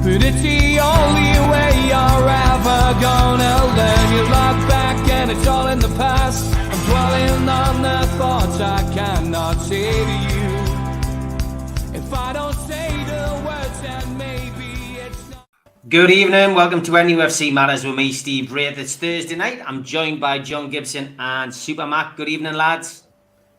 but it's the only way you're ever gonna learn. You look back and it's all in the past. I'm dwelling on the thoughts I cannot say to you. If I don't say the words, then maybe it's not. Good evening, welcome to NUFC Matters with me, Steve Wraith. It's Thursday night. I'm joined by John Gibson and Supermac. Good evening, lads.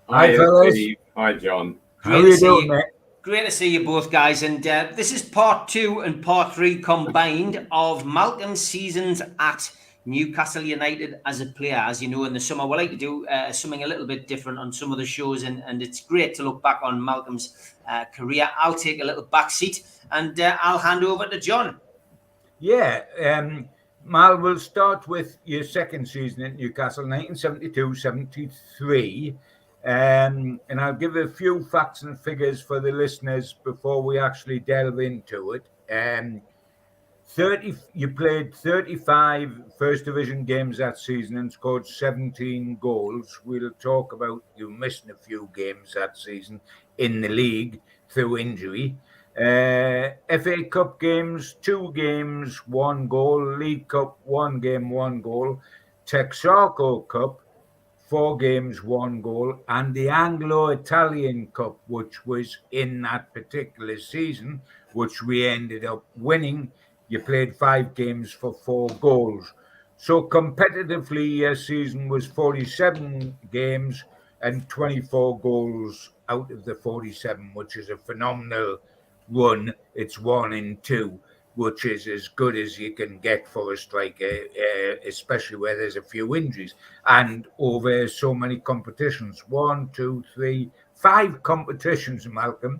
Hi, fellas. Steve. Hi, John. How are you doing, mate? Great to see you both, guys. And this is part 2 and part 3 combined of Malcolm's seasons at Newcastle United as a player. As you know, in the summer, we like to do something a little bit different on some of the shows, and it's great to look back on Malcolm's career. I'll take a little back seat, and I'll hand over to John. Yeah, Mal, we'll start with your second season at Newcastle, 1972-73. And I'll give a few facts and figures for the listeners before we actually delve into it. You played 35 First Division games that season and scored 17 goals. We'll talk about you missing a few games that season in the league through injury. FA Cup games, 2 games, 1 goal. League Cup, 1 game, 1 goal. Texaco Cup, 4 games, 1 goal, and the Anglo-Italian Cup, which was in that particular season, which we ended up winning. You played 5 games for 4 goals. So competitively, your season was 47 games and 24 goals out of the 47, which is a phenomenal run. It's 1 in 2. Which is as good as you can get for a striker, especially where there's a few injuries. And over so many competitions, 1, 2, 3, 5 competitions, Malcolm,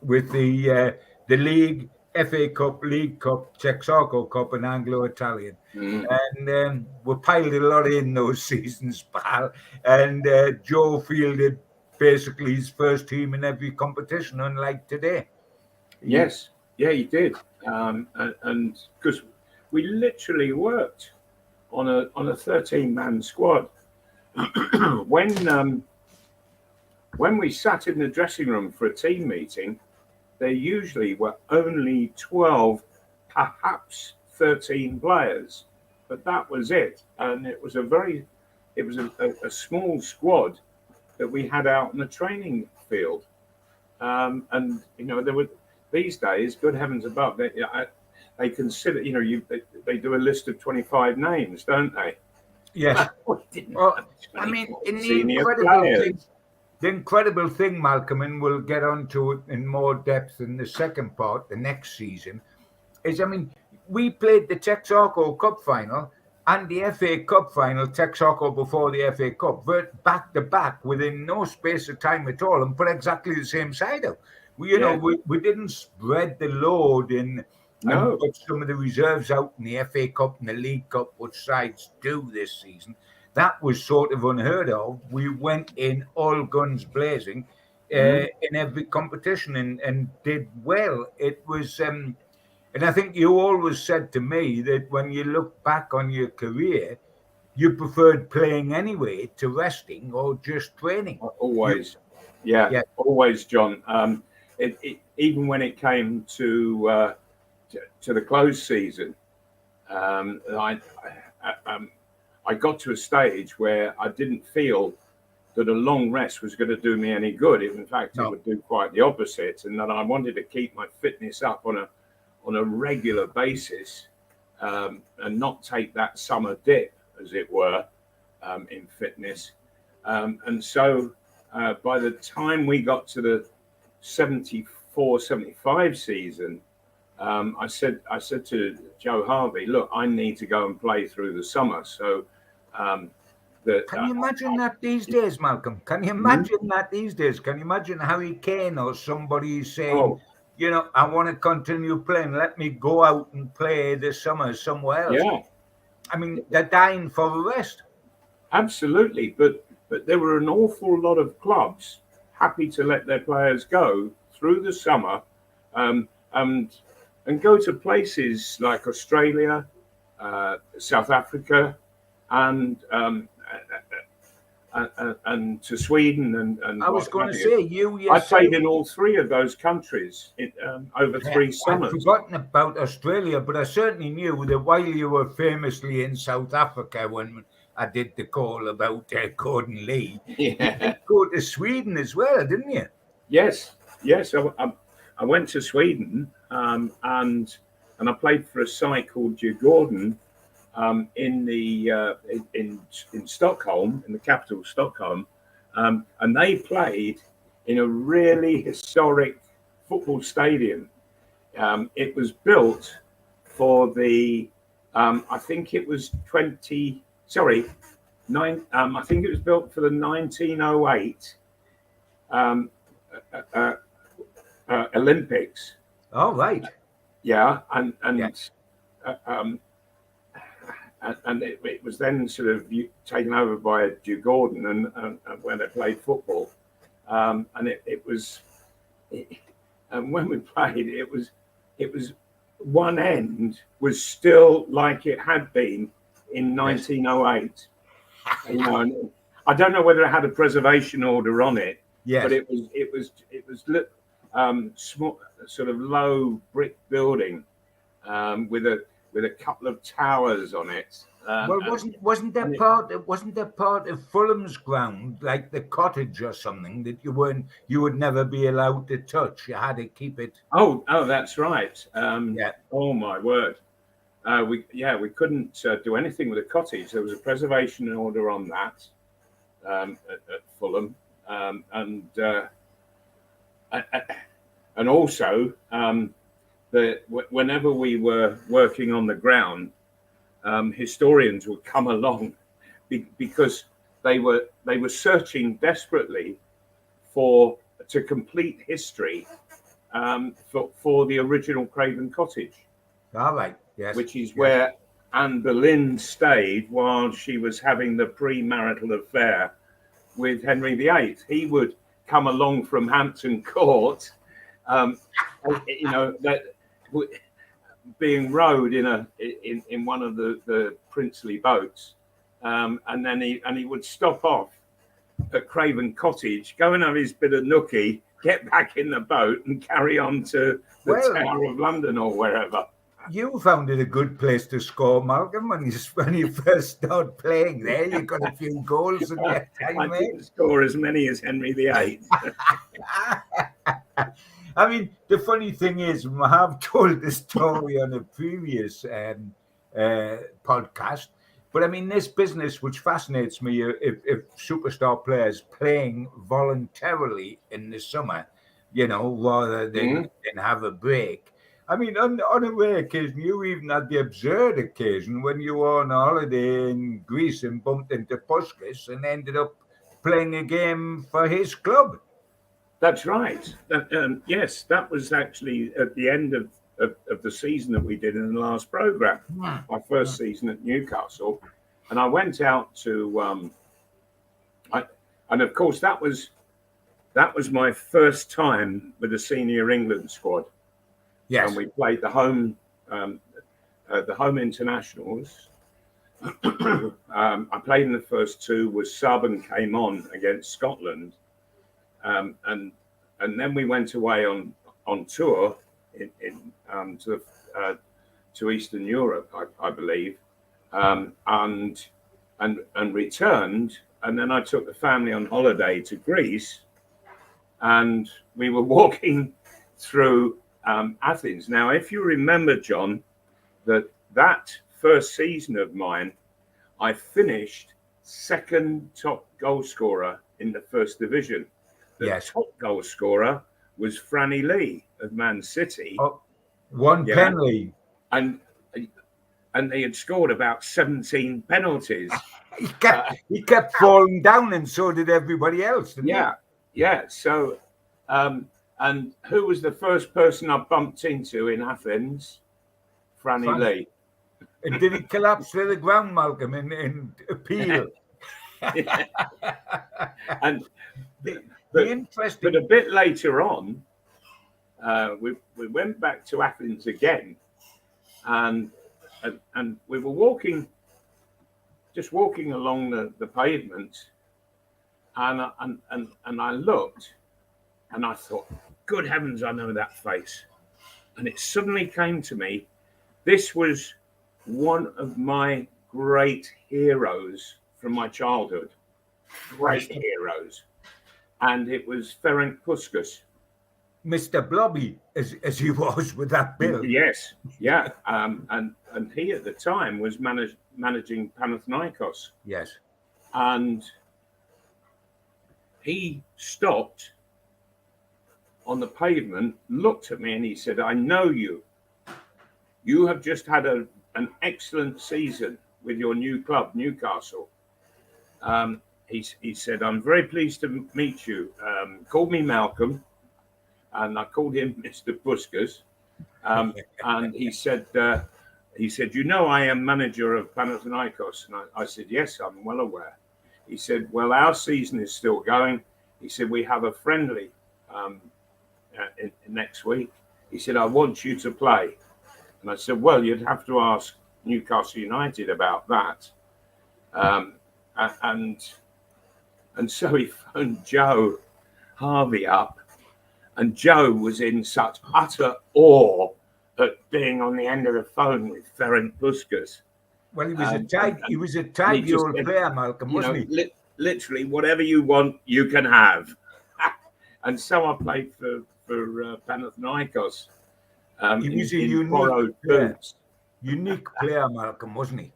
with the league, FA Cup, League Cup, Texaco Cup, and Anglo-Italian. And we piled a lot in those seasons, pal. And Joe fielded basically his first team in every competition, unlike today. Yes, yeah, he did. And because we literally worked on a 13-man squad. When we sat in the dressing room for a team meeting, there usually were only 12, perhaps 13 players, but that was it. And it was a small squad that we had out in the training field. And you know, there were. These days, good heavens above, they consider, you know, they do a list of 25 names, don't they? Yes. Well, I mean, the incredible thing, Malcolm, and we'll get onto it in more depth in the second part, the next season, is, I mean, we played the Texaco Cup final and the FA Cup final, Texaco before the FA Cup, back to back within no space of time at all, and put exactly the same side out. We didn't spread the load and put some of the reserves out in the FA Cup and the League Cup, which sides do this season. That was sort of unheard of. We went in all guns blazing in every competition and did well. It was, and I think you always said to me that when you look back on your career, you preferred playing anyway to resting or just training. Always, always, John. Even when it came to the close season, I got to a stage where I didn't feel that a long rest was going to do me any good. In fact, it would do quite the opposite, and that I wanted to keep my fitness up on a regular basis, and not take that summer dip, as it were, in fitness. And so by the time we got to the 74-75 season, I said to Joe Harvey, look, I need to go and play through the summer. So can you imagine that these days, Malcolm? Can you imagine that these days? Can you imagine Harry Kane or somebody saying, you know, I want to continue playing, let me go out and play this summer somewhere else? Yeah. I mean, they're dying for a rest. Absolutely. But there were an awful lot of clubs happy to let their players go through the summer, and go to places like Australia, South Africa, and and to Sweden and I was going to have say, you I yourself. played in all three of those countries over 3 summers. I'd forgotten about Australia, but I certainly knew that while you were famously in South Africa when I did the call about Gordon Lee, you did go to Sweden as well, didn't you? Yes. I went to Sweden and I played for a side called Djurgården in Stockholm, in the capital, Stockholm, and they played in a really historic football stadium. It was built for the, I think it was I think it was built for the 1908 Olympics. Oh, right. Yeah, and it was then sort of taken over by Djurgården and when they played football, and when we played, it was one end was still like it had been in 1908. You know, and I don't know whether it had a preservation order on it, but it was small, sort of low brick building with a couple of towers on it. Well, wasn't that part of Fulham's ground, like the cottage or something, that you would never be allowed to touch? You had to keep it. Oh, that's right. Oh my word. We couldn't do anything with the cottage. There was a preservation order on that at Fulham, and also whenever we were working on the ground, historians would come along because they were searching desperately to complete history for the original Craven Cottage. All right. Yes. Which is where Anne Boleyn stayed while she was having the premarital affair with Henry VIII. He would come along from Hampton Court, being rowed in one of the princely boats, and then he would stop off at Craven Cottage, go and have his bit of nookie, get back in the boat, and carry on to the Tower of London or wherever. You found it a good place to score, Malcolm, when you first started playing there. You got a few goals in your time, I didn't score as many as Henry VIII. I mean, the funny thing is, I have told this story on a previous podcast, but I mean, this business, which fascinates me, if superstar players playing voluntarily in the summer, rather than have a break. I mean, on a rare occasion, you even had the absurd occasion when you were on holiday in Greece and bumped into Puskás and ended up playing a game for his club. That's right. Yes, that was actually at the end of the season that we did in the last programme, my first season at Newcastle. And I went out to, and of course, that was my first time with the senior England squad. Yes. And we played the home internationals. I played in the first two, was sub and came on against Scotland. And then we went away on tour to Eastern Europe, I believe, and returned. And then I took the family on holiday to Greece, and we were walking through Athens. Now, if you remember, John, that first season of mine, I finished second top goal scorer in the first division. The top goal scorer was Franny Lee of Man City. Oh, one penalty. And they had scored about 17 penalties. He kept falling down, and so did everybody else, didn't he? Yeah. So, and who was the first person I bumped into in Athens? Franny Lee. And did he collapse to the ground, Malcolm, in appeal? And but a bit later on, we went back to Athens again, and we were walking along the pavement, And I looked, and I thought, good heavens, I know that face. And it suddenly came to me, this was one of my great heroes from my childhood. Great heroes. And it was Ferenc Puskás. Mr. Blobby, as he was with that bill. Yes, yeah. And he at the time was managing Panathinaikos. Yes. And he stopped on the pavement, looked at me, and he said, I know you. You have just had an excellent season with your new club, Newcastle. He said, I'm very pleased to meet you. Called me Malcolm, and I called him Mr. Puskás. And he said, you know, I am manager of Panathinaikos. And I said, yes, I'm well aware. He said, well, our season is still going. He said, we have a friendly next week. He said, I want you to play. And I said, well, you'd have to ask Newcastle United about that. And so he phoned Joe Harvey up, and Joe was in such utter awe at being on the end of the phone with Ferenc Puskás. Well, he was a tidy old player, Malcolm, wasn't he? Literally, whatever you want, you can have. And so I played for Panathinaikos. He was a unique player, Malcolm, wasn't he?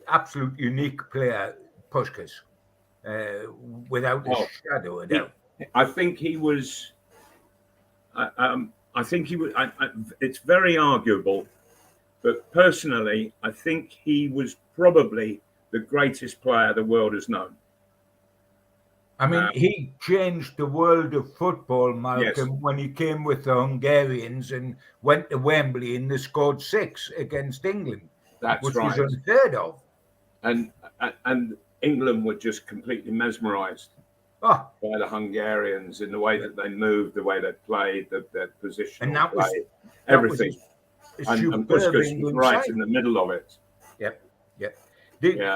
Absolute unique player, Puskás, without a shadow of doubt. I think he was. I think he was. It's very arguable, but personally, I think he was probably the greatest player the world has known. I mean, he changed the world of football, Malcolm, yes. when he came with the Hungarians and went to Wembley and they scored 6 against England. That's which right. was unheard of. And England were just completely mesmerised by the Hungarians in the way that they moved, the way they played, their position, and that was everything. And Puskás was right side. In the middle of it. Yep.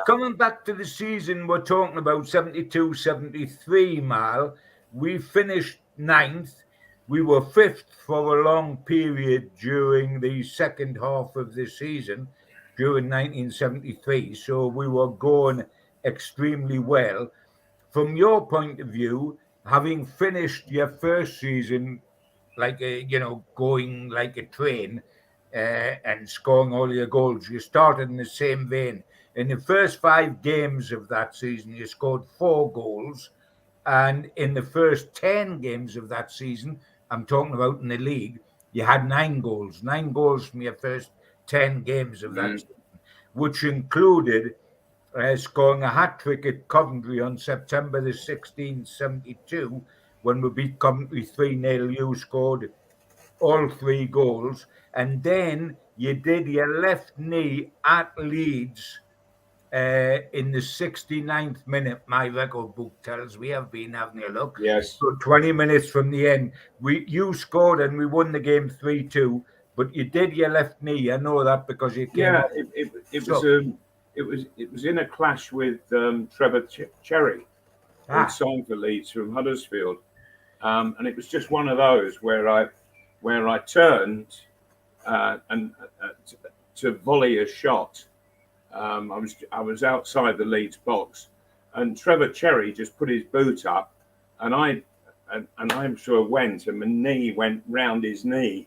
Coming back to the season, we're talking about 72-73, Mal. We finished 9th. We were 5th for a long period during the second half of the season, during 1973. So we were going extremely well. From your point of view, having finished your first season, going like a train and scoring all your goals, you started in the same vein. In the first 5 games of that season, you scored 4 goals. And in the first 10 games of that season, I'm talking about in the league, you had 9 goals. 9 goals from your first 10 games of that season, which included scoring a hat-trick at Coventry on September the 16th, 72, when we beat Coventry 3-0. You scored all 3 goals. And then you did your left knee at Leeds in the 69th minute. My record book tells we have been having a look. Yes. So 20 minutes from the end, you scored and we won the game 3-2. But you did your left knee. I know that because you came. Yeah, it was in a clash with Trevor Cherry, who signed for Leeds from Huddersfield, and it was just one of those where I turned and to volley a shot. I was outside the Leeds box, and Trevor Cherry just put his boot up, and I'm sure went, and my knee went round his knee.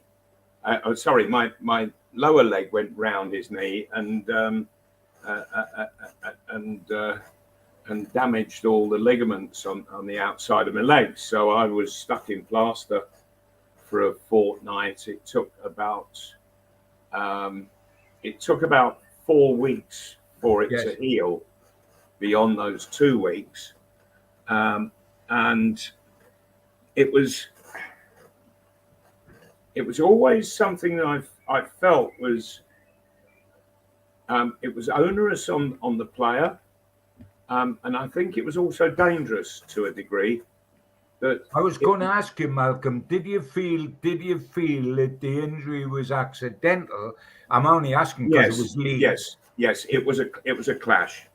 My lower leg went round his knee and damaged all the ligaments on the outside of my legs. So I was stuck in plaster for a fortnight. It took about 4 weeks for it to heal beyond those 2 weeks. And it was always something that I felt was it was onerous on the player, and I think it was also dangerous to a degree. That I was going to ask you, Malcolm, did you feel that the injury was accidental? I'm only asking because it was Leeds. Yes, it was a clash.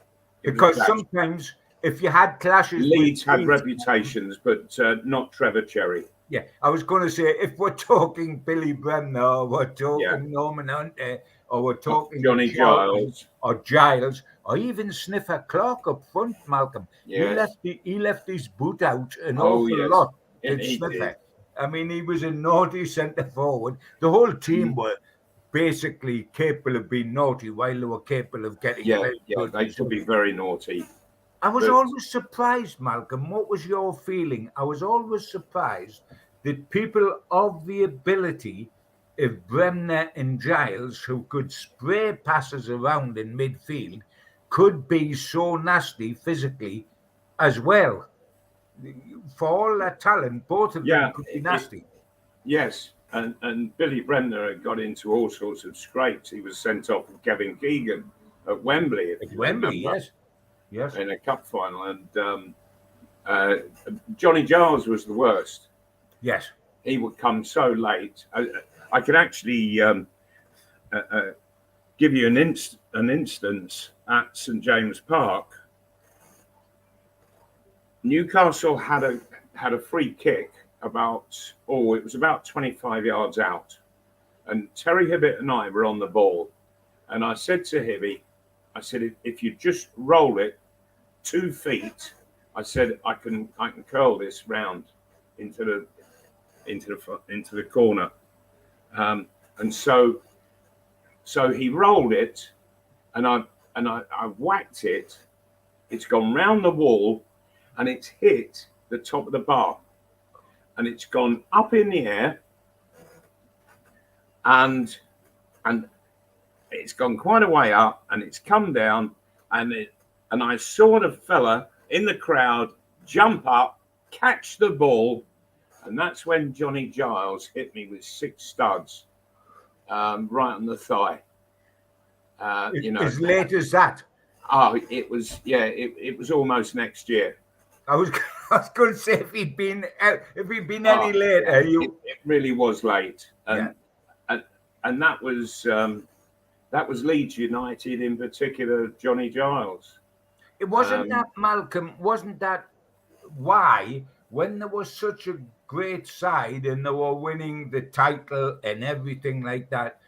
Because sometimes if you had clashes, Leeds had reputations, but not Trevor Cherry. Yeah, I was going to say, if we're talking Billy Bremner, or we're talking Norman Hunter, or we're talking Johnny Giles, or Giles, or even Sniffer Clark up front, Malcolm, he left his boot out an awful lot. Did Sniffer? I mean, he was a naughty centre forward. The whole team were basically capable of being naughty while they were capable of getting they could be very naughty. I was always surprised, Malcolm. What was your feeling? I was always surprised that people of the ability of Bremner and Giles, who could spray passes around in midfield, could be so nasty physically as well. For all their talent, both of them could be nasty. Yes. And Billy Bremner had got into all sorts of scrapes. He was sent off with Kevin Keegan at Wembley. Yes. In a cup final. And Johnny Giles was the worst. Yes. He would come so late. I could actually give you an instance at St James Park. Newcastle had a free kick it was about 25 yards out, and Terry Hibbett and I were on the ball, and I said to Hibby, I said, if you just roll it 2 feet, I said I can curl this round into the corner, and so he rolled it, and I whacked it. It's gone round the wall, and it's hit the top of the bar. And it's gone up in the air, and it's gone quite a way up, and it's come down, and I saw the fella in the crowd jump up, catch the ball, and that's when Johnny Giles hit me with 6 studs right on the thigh. As late as that? Oh, it was it was almost next year. I was going to say if he'd been any later, it really was late, and that was Leeds United in particular. Johnny Giles. It wasn't that, Malcolm. Wasn't that why, when there was such a great side and they were winning the title and everything like that,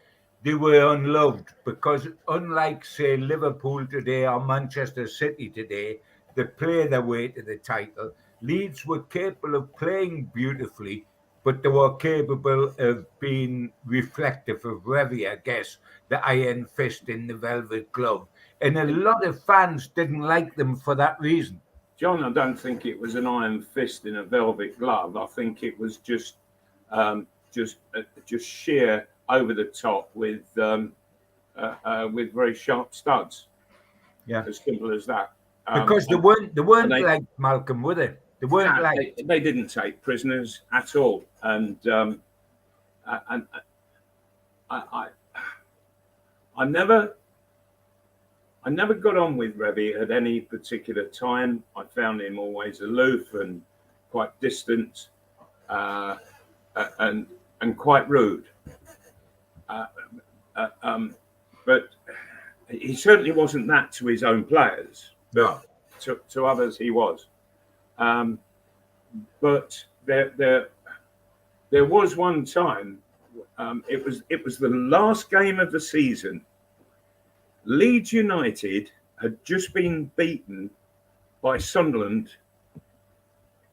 they were unloved? Because unlike, say, Liverpool today or Manchester City today, they play their way to the title. Leeds were capable of playing beautifully, but they were capable of being reflective of Revy, I guess, the iron fist in the velvet glove. And a lot of fans didn't like them for that reason. John, I don't think it was an iron fist in a velvet glove. I think it was just sheer over the top with very sharp studs. Yeah, as simple as that. Because they weren't like Malcolm, were they? They weren't they didn't take prisoners at all, and I never got on with Revy at any particular time. I found him always aloof and quite distant, and quite rude. But he certainly wasn't that to his own players. No. To others he was. But there was one time, it was the last game of the season. Leeds United had just been beaten by Sunderland.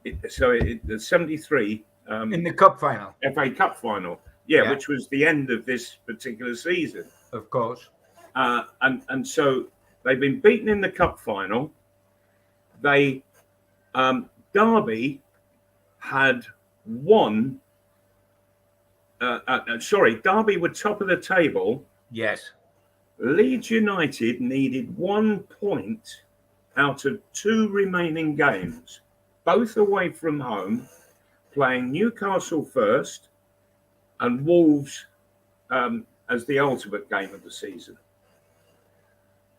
The 73 in the cup final, FA Cup final, which was the end of this particular season, of course. And so they've been beaten in the cup final. They Derby had won. Derby were top of the table. Yes. Leeds United needed 1 point out of 2 remaining games, both away from home, playing Newcastle first and Wolves as the ultimate game of the season.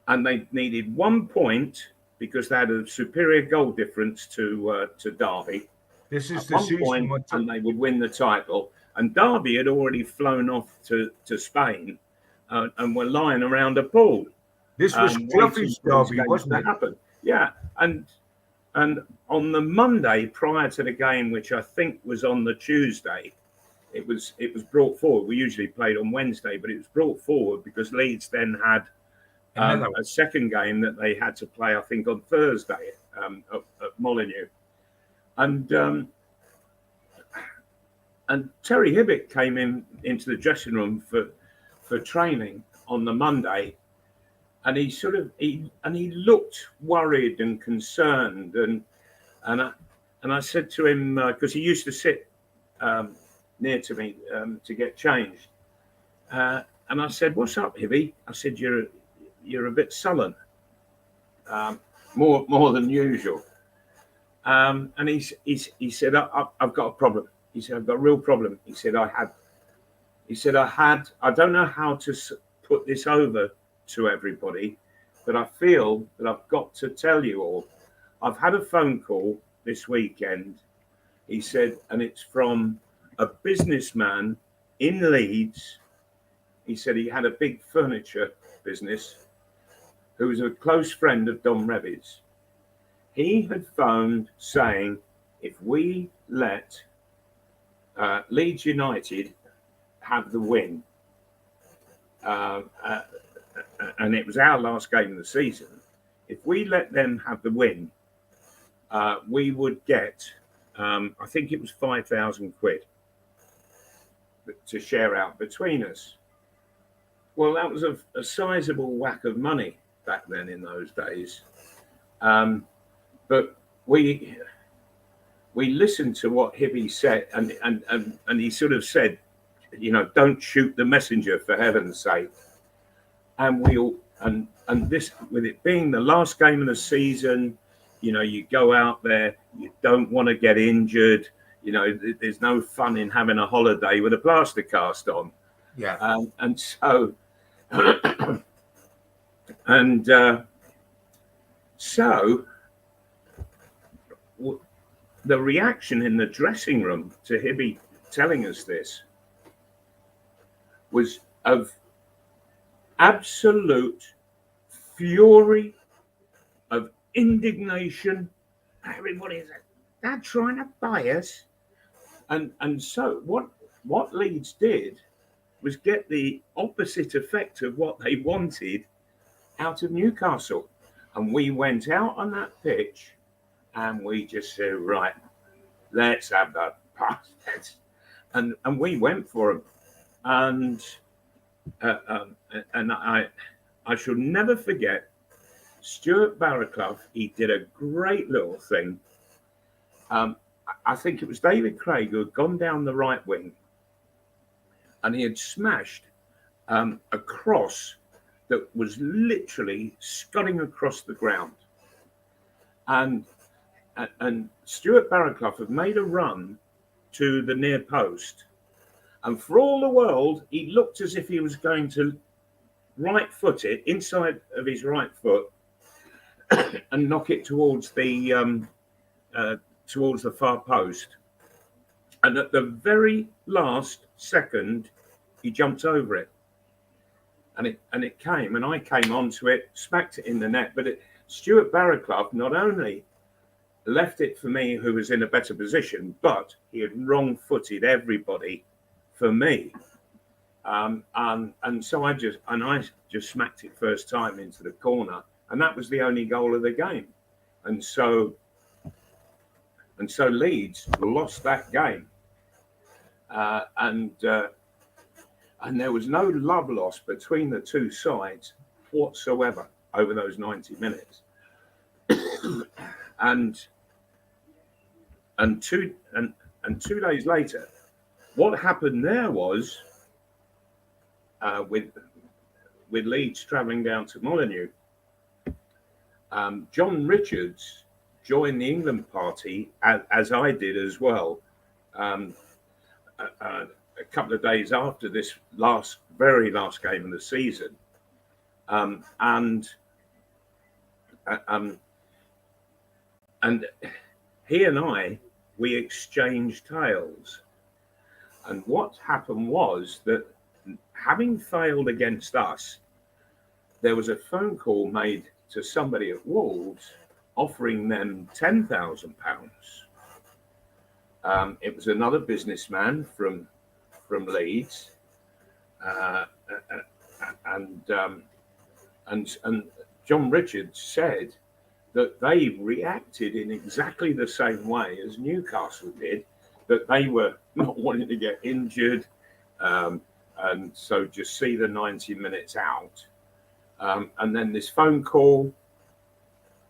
And they needed 1 point because they had a superior goal difference to Derby. This is at the one season point, and they would win the title. And Derby had already flown off to Spain and were lying around a pool. This was Clough's Derby, wasn't it? Happen. Yeah, and And on the Monday prior to the game, which I think was on the Tuesday, it was brought forward. We usually played on Wednesday, but it was brought forward because Leeds then had a second game that they had to play, I think, on Thursday at Molineux. And Terry Hibbitt came into the dressing room for training on the Monday, and he looked worried and concerned, and I said to him, because he used to sit near to me to get changed, and I said, "What's up, Hibby?" I said, "You're a bit sullen, more than usual." And he said, "I've got a problem." He said, "I've got a real problem." He said, I don't know how to put this over to everybody, but I feel that I've got to tell you all. I've had a phone call this weekend," he said, "and it's from a businessman in Leeds." He said he had a big furniture business who was a close friend of Dom Revi's. He had phoned saying, if we let Leeds United have the win, and it was our last game of the season, if we let them have the win, we would get, I think it was 5,000 quid to share out between us. Well, that was a sizable whack of money back then in those days. But we listened to what Hibby said, and he sort of said, don't shoot the messenger, for heaven's sake. And this, with it being the last game of the season, you go out there, you don't want to get injured. There's no fun in having a holiday with a plaster cast on. Yeah. And so, the reaction in the dressing room to Hibby telling us this was of absolute fury, of indignation. Everybody said, "They're trying to buy us." And so what Leeds did was get the opposite effect of what they wanted out of Newcastle. And we went out on that pitch and we just said, right, let's have the bastards. And we went for them. And I shall never forget Stuart Barraclough. He did a great little thing. I think it was David Craig who had gone down the right wing, and he had smashed a cross that was literally scudding across the ground. And Stuart Barraclough had made a run to the near post. And for all the world, he looked as if he was going to right foot it inside of his right foot and knock it towards the far post. And at the very last second, he jumped over it. And it came, and I came onto it, smacked it in the net. But Stuart Barraclough not only left it for me, who was in a better position, but he had wrong-footed everybody for me. And so I just smacked it first time into the corner, and that was the only goal of the game. And so Leeds lost that game. And there was no love lost between the two sides whatsoever over those 90 minutes. and 2 days later, what happened there was with Leeds travelling down to Molineux, John Richards joined the England party, as I did as well, a couple of days after this very last game of the season. And he and I, we exchanged tales. And what happened was that, having failed against us, there was a phone call made to somebody at Wolves offering them £10,000. It was another businessman from Leeds, and John Richards said that they reacted in exactly the same way as Newcastle did, that they were not wanting to get injured, and so just see the 90 minutes out. And then this phone call,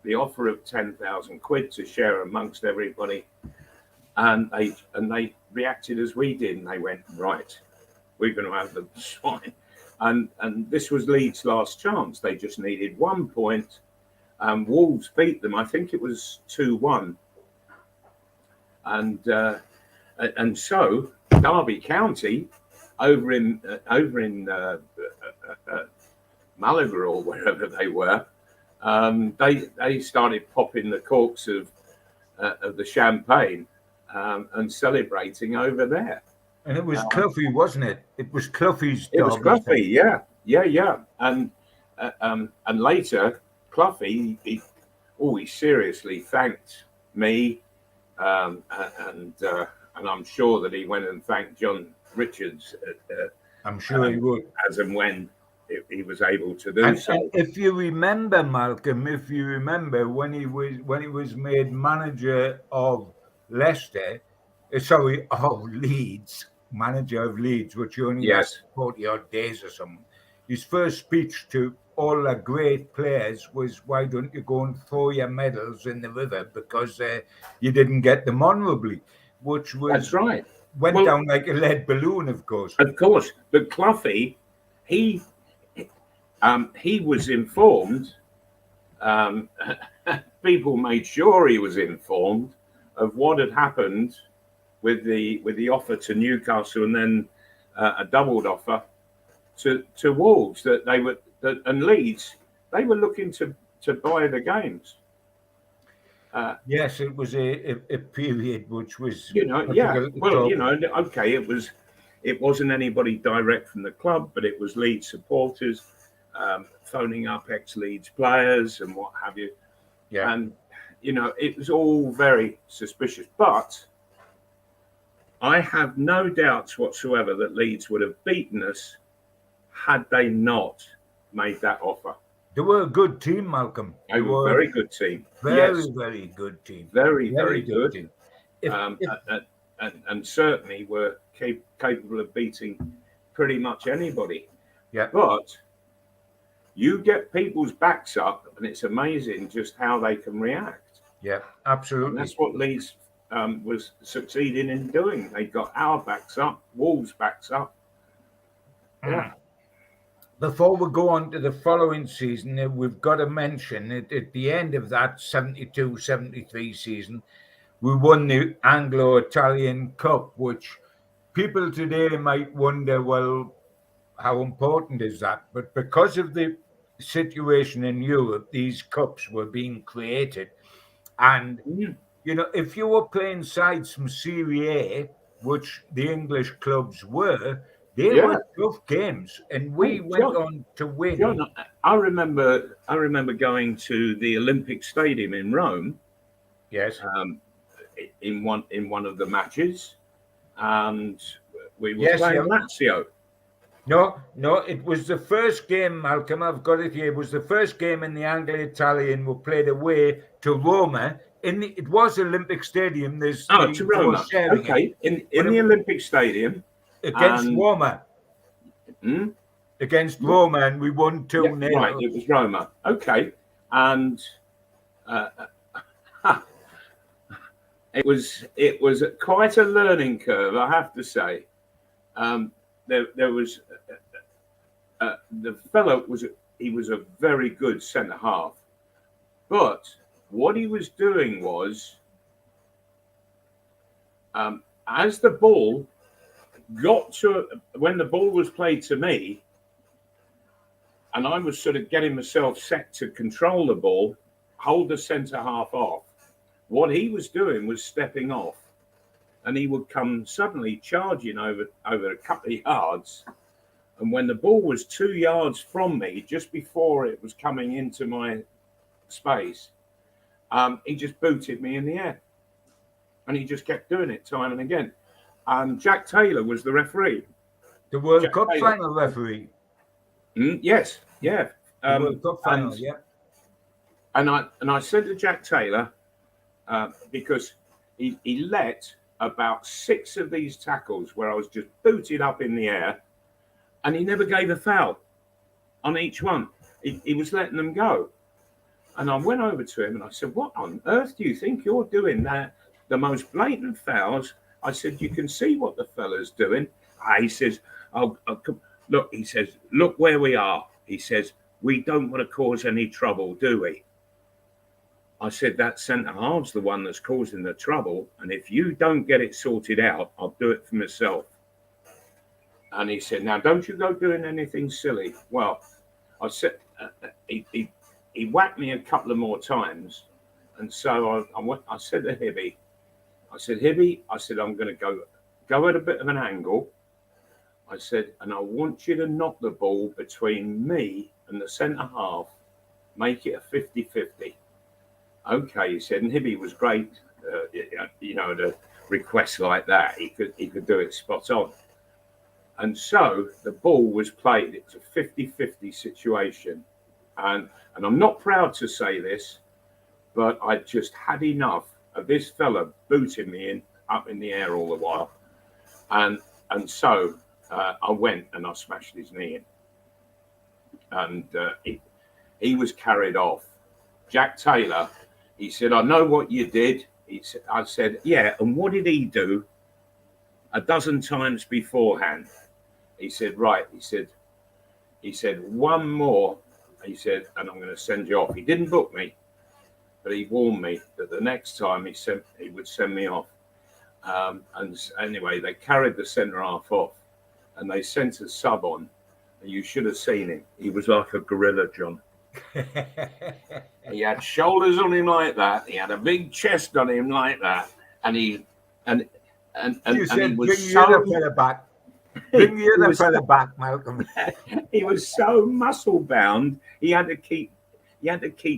the offer of £10,000 to share amongst everybody, and they reacted as we did, and they went, right, we're going to have the swine. And this was Leeds' last chance. They just needed 1 point. Wolves beat them. I think it was 2-1. And so Derby County over in Malaga or wherever they were, they started popping the corks of the champagne and celebrating over there. And it was Clough, wasn't it? It was Clough's It was Clough, yeah. And later, Clough, he seriously thanked me, and I'm sure that he went and thanked John Richards. I'm sure he would, as and when he was able to do so. And if you remember, Malcolm, when he was made manager of Leicester, Leeds, manager of Leeds, which he only had 40 odd days or something. His first speech to all the great players was, "Why don't you go and throw your medals in the river because you didn't get them honourably?" Which was That's right. Went down like a lead balloon, of course. Of course, but Clough, he was informed. People made sure he was informed of what had happened with the offer to Newcastle, and then a doubled offer to Wolves, and Leeds. They were looking to buy the games. Yes, it was a period which was okay. It wasn't anybody direct from the club, but it was Leeds supporters phoning up ex-Leeds players and what have you. Yeah, and it was all very suspicious. But I have no doubts whatsoever that Leeds would have beaten us had they not made that offer. They were a good team, Malcolm. They were a very good team. Very good team. Very good team. And certainly were capable of beating pretty much anybody. Yeah. But you get people's backs up, and it's amazing just how they can react. Yeah, absolutely. And that's what Leeds was succeeding in doing. They got our backs up, Wolves' backs up. Yeah. Before we go on to the following season, we've got to mention at the end of that 72-73 season, we won the Anglo-Italian Cup, which people today might wonder, well, how important is that? But because of the situation in Europe, these cups were being created. And, if you were playing sides from Serie A, which the English clubs were, they were tough games, and we went on to win. John, I remember going to the Olympic Stadium in Rome. Yes. In one of the matches, and we were playing Lazio. No, it was the first game, Malcolm. I've got it here. It was the first game in the Anglo-Italian. We played away to Roma. It was Olympic Stadium. To Roma. Okay, in the Olympic Stadium. Against Roma. Against Roma, and we won 2-0. Right, it was Roma. Okay, and it was quite a learning curve, I have to say. There was the fellow was a very good centre half, but what he was doing was, as the ball when the ball was played to me, and I was sort of getting myself set to control the ball, hold the centre half off, what he was doing was stepping off, and he would come suddenly charging over a couple of yards, and when the ball was 2 yards from me, just before it was coming into my space, he just booted me in the air. And he just kept doing it time and again. Jack Taylor was the referee. The World Jack Cup Taylor. final referee. Yes, yeah. The World Cup final, and, yeah. And I said to Jack Taylor, because he let about 6 of these tackles where I was just booted up in the air, and he never gave a foul on each one. He was letting them go. And I went over to him and I said, what on earth do you think you're doing there? The most blatant fouls. I said, you can see what the fella's doing. He says, look, he says, look where we are. He says, we don't want to cause any trouble, do we? I said, that centre half's the one that's causing the trouble. And if you don't get it sorted out, I'll do it for myself. And he said, now, don't you go doing anything silly. Well, I said, he whacked me a couple of more times. And so I said to Hibby, I'm going to go at a bit of an angle. I said, and I want you to knock the ball between me and the centre half, make it a 50-50. Okay, he said, and Hibby was great, to request like that. He could do it spot on. And so the ball was played. It was a 50-50 situation. And I'm not proud to say this, but I just had enough of this fella booting me up in the air all the while. And so I went and I smashed his knee in. And he was carried off. Jack Taylor, he said, I know what you did. I said, yeah, and what did he do a dozen times beforehand? He said, right. He said, one more. He said, and I'm going to send you off. He didn't book me, but he warned me that the next time he would send me off. And anyway, they carried the centre half off and they sent a sub on. And you should have seen him. He was like a gorilla, John. He had shoulders on him like that. He had a big chest on him like that. And he was so back. Bring the other fella back, Malcolm. He was so muscle bound. He had to keep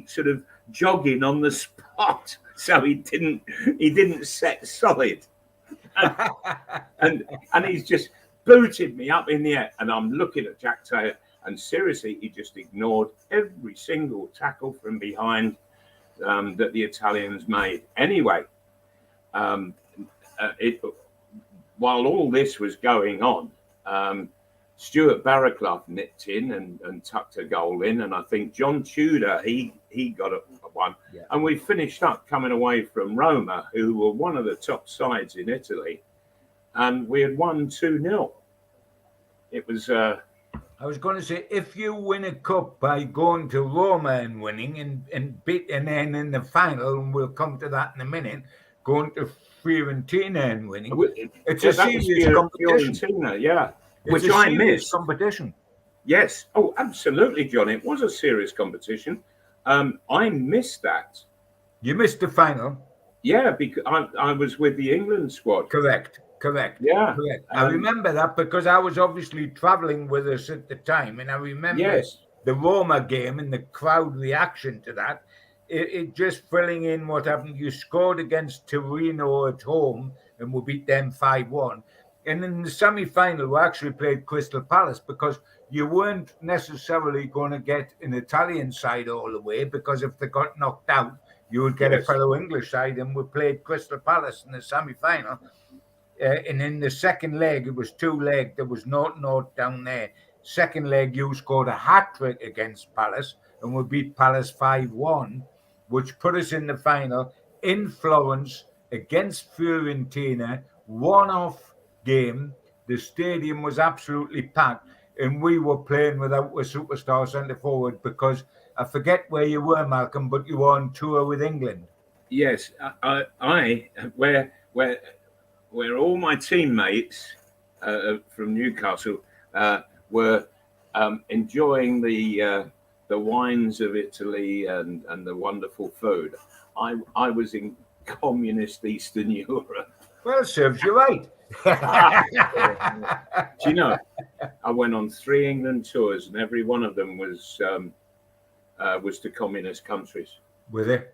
sort of jogging on the spot, so he didn't set solid. And he's just booted me up in the air, and I'm looking at Jack Taylor, and seriously, he just ignored every single tackle from behind that the Italians made. Anyway, while all this was going on, Stuart Barraclough nipped in and tucked a goal in, and I think John Tudor he got a one, yeah. And we finished up coming away from Roma, who were one of the top sides in Italy, and we had won 2-0. It was. I was going to say, if you win a cup by going to Roma and winning and then in the final, and we'll come to that in a minute, going to Fiorentina and winning, it's a serious competition. Fiorentina, yeah. Which I missed. Competition. Yes. Oh, absolutely, John. It was a serious competition. I missed that. You missed the final? Yeah, because I was with the England squad. Correct. Yeah. Correct. I remember that because I was obviously travelling with us at the time, and I remember the Roma game and the crowd reaction to that. It just filling in what happened. You scored against Torino at home, and we beat them 5-1. And in the semi-final, we actually played Crystal Palace because you weren't necessarily going to get an Italian side all the way, because if they got knocked out, you would get a fellow English side, and we played Crystal Palace in the semi-final. And in the second leg, it was 2-leg. There was 0-0 down there. Second leg, you scored a hat-trick against Palace, and we beat Palace 5-1, which put us in the final in Florence against Fiorentina, one-off game. The stadium was absolutely packed, and we were playing without a superstar centre forward because I forget where you were, Malcolm, but you were on tour with England. Yes, where all my teammates from Newcastle were enjoying the wines of Italy and the wonderful food. I was in communist Eastern Europe. Well, serves you right. Do you know, I went on 3 England tours, and every one of them was to communist countries. Were they?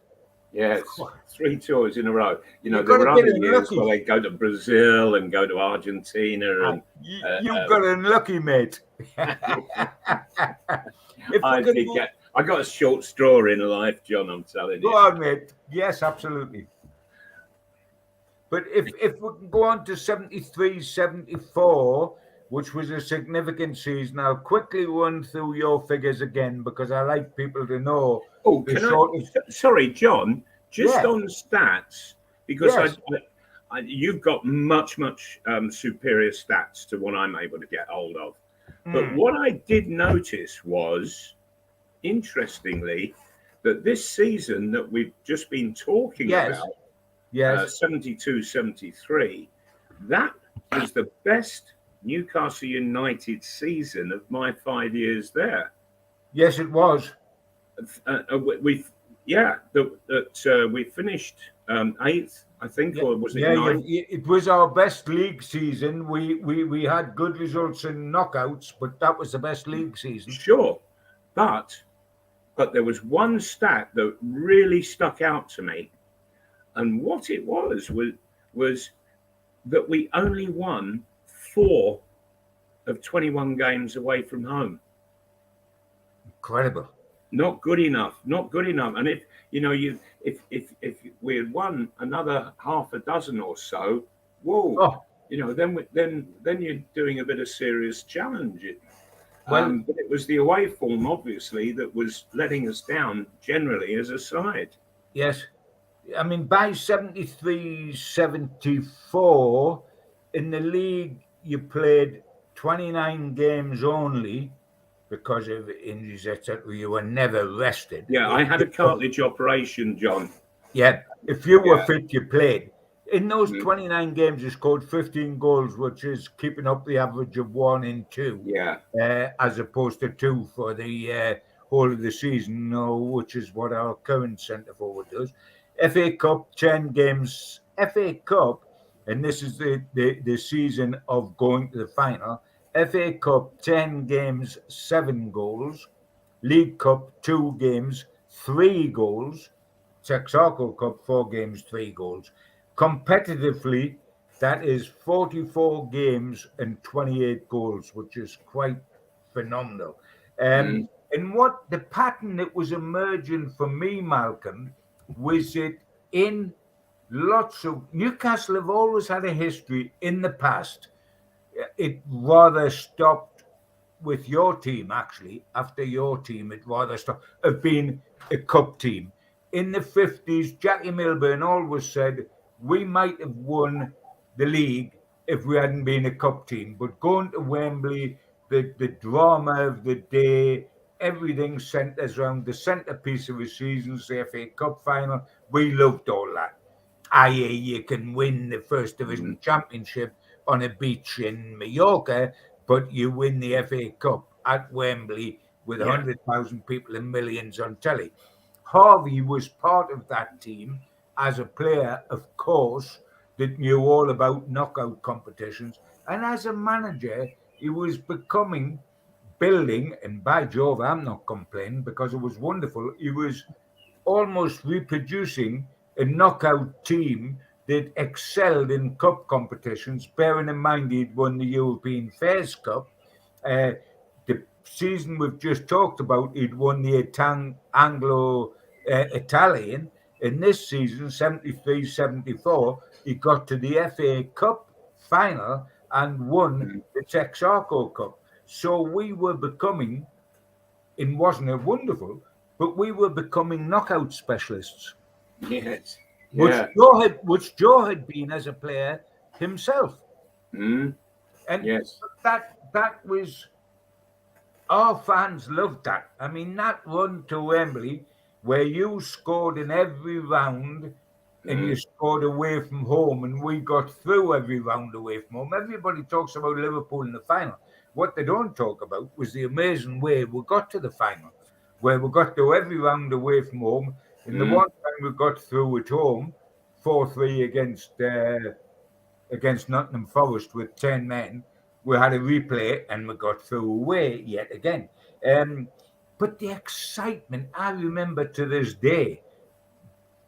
Yes, 3 tours in a row. You know, You've there got were a other bit years unlucky. where they go to Brazil and go to Argentina. And You've got unlucky, mate. I got a short straw in life, John, I'm telling you. Go on, mate. Yes, absolutely. But if we can go on to 73, 74, which was a significant season, I'll quickly run through your figures again because I like people to know. Oh, sorry, John, just on stats, because you've got much superior stats to what I'm able to get hold of. But what I did notice was, interestingly, that this season that we've just been talking about, 72-73, that was the best Newcastle United season of my 5 years there. Yes, it was. We finished 8th, I think, or was it 9th? It was our best league season. We had good results in knockouts, but that was the best league season. Sure, but there was one stat that really stuck out to me, and what it was that we only won 4 of 21 games away from home. Incredible. Not good enough. And if we had won another half a dozen or so, then you're doing a bit of serious challenge. But it was the away form, obviously, that was letting us down generally as a side. Yes. I mean, by 73, 74, in the league, you played 29 games only because of injuries, etc. You were never rested. Yeah, I had a cartilage operation, John. Yeah, if you were fit, you played. In those 29 games, you scored 15 goals, which is keeping up the average of 1 in 2. Yeah. As opposed to 2 for the whole of the season, which is what our current centre forward does. FA Cup, 10 games. FA Cup, and this is the season of going to the final. FA Cup, 10 games, 7 goals. League Cup, 2 games, 3 goals. Texaco Cup, 4 games, 3 goals. Competitively, that is 44 games and 28 goals, which is quite phenomenal. And what the pattern that was emerging for me, Malcolm, was it in lots of... Newcastle have always had a history in the past. It rather stopped with your team, actually. After your team, it rather stopped of being a cup team. In the 50s, Jackie Milburn always said, we might have won the league if we hadn't been a cup team. But going to Wembley, the drama of the day, everything centres around the centrepiece of the season's the FA Cup final. We loved all that. I.e., you can win the First Division Championship on a beach in Mallorca, but you win the FA Cup at Wembley with 100,000 people and millions on telly. Harvey was part of that team as a player, of course, that knew all about knockout competitions. And as a manager, he was building, and by Jove, I'm not complaining because it was wonderful. He was almost reproducing a knockout team that excelled in cup competitions, bearing in mind he'd won the European Fairs Cup. The season we've just talked about, he'd won the Anglo-Italian. In this season, 73-74, he got to the FA Cup final and won the Texaco Cup. So we were becoming, it wasn't a wonderful, but we were becoming knockout specialists. Yes. Which Joe had been as a player himself. And that was, our fans loved that. I mean, that run to Wembley, where you scored in every round and you scored away from home, and we got through every round away from home. Everybody talks about Liverpool in the final. What they don't talk about was the amazing way we got to the final, where we got to every round away from home. And the one time we got through at home, 4-3 against Nottingham Forest with 10 men, we had a replay and we got through away yet again. But the excitement, I remember to this day,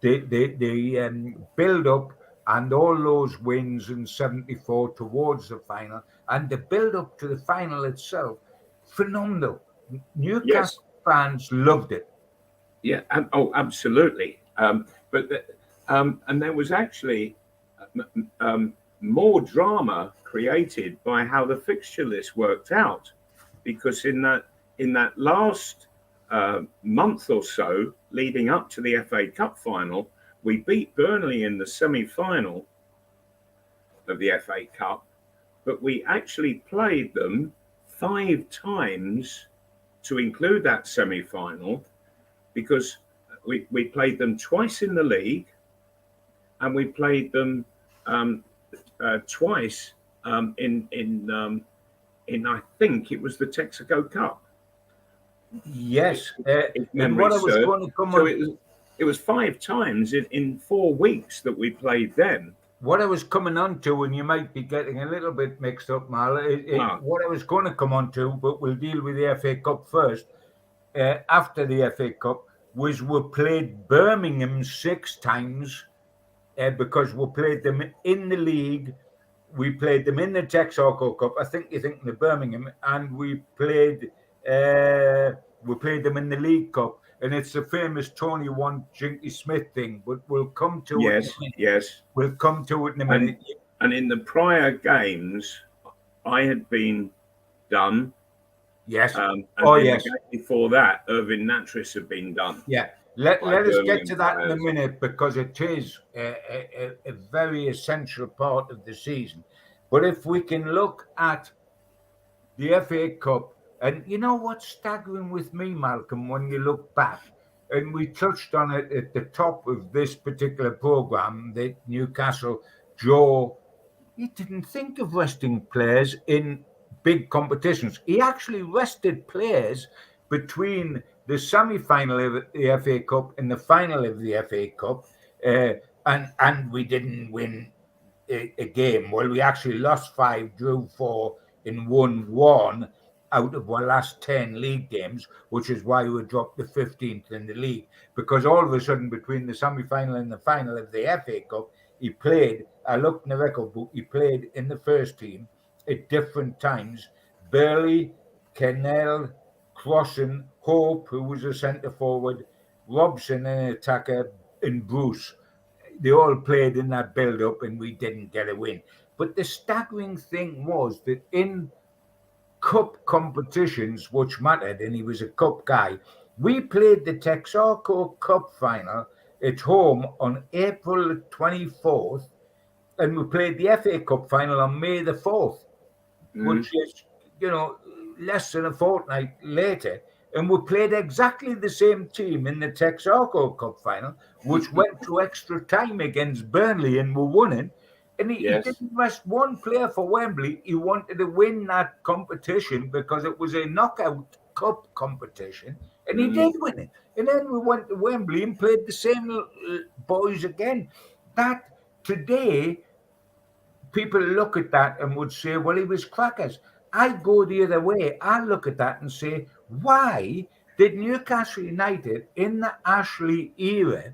the build up and all those wins in '74 towards the final, and the build up to the final itself, phenomenal. Newcastle fans loved it. Yeah. Absolutely. And there was actually more drama created by how the fixture list worked out, because in that last month or so leading up to the FA Cup final, we beat Burnley in the semi-final of the FA Cup, but we actually played them 5 times to include that semi-final, because we played them twice in the league, and we played them twice in I think it was the Texaco Cup. Yes, and what I was going to come on. It was 5 times in 4 weeks that we played them. What I was coming on to, and you might be getting a little bit mixed up, Mal, what I was going to come on to, but we'll deal with the FA Cup first. After the FA Cup, was we played Birmingham 6 times, because we played them in the league, we played them in the Texaco Cup, I think in the Birmingham, and we played them in the League Cup. And it's the famous Tony won Jinky Smith thing, but we'll come to it. Yes. We'll come to it in a minute. And in the prior games, I had been done. Yes. And yes. Before that, Irvin Natris had been done. Yeah. Let us get to that in a minute, because it is a very essential part of the season. But if we can look at the FA Cup, and you know what's staggering with me, Malcolm, when you look back, and we touched on it at the top of this particular programme, that Newcastle, Joe, he didn't think of resting players in big competitions. He actually rested players between the semi-final of the FA Cup and the final of the FA Cup, and we didn't win a game. Well, we actually lost 5, drew 4, and won 1 out of our last 10 league games, which is why we dropped the 15th in the league, because all of a sudden between the semi-final and the final of the FA Cup, he played, I looked in the record book, he played in the first team at different times. Burley, Kennell, Crossan, Hope, who was a centre forward, Robson, an attacker, and Bruce. They all played in that build-up, and we didn't get a win. But the staggering thing was that in cup competitions, which mattered, and he was a cup guy, we played the Texaco Cup final at home on April 24th, and we played the FA Cup final on May the 4th, which is, less than a fortnight later. And we played exactly the same team in the Texaco Cup final, which went to extra time against Burnley, and we won it. And he didn't rest one player for Wembley. He wanted to win that competition because it was a knockout cup competition, and he did win it. And then we went to Wembley and played the same boys again. That today, people look at that and would say, well, he was crackers. I go the other way. I look at that and say, why did Newcastle United in the Ashley era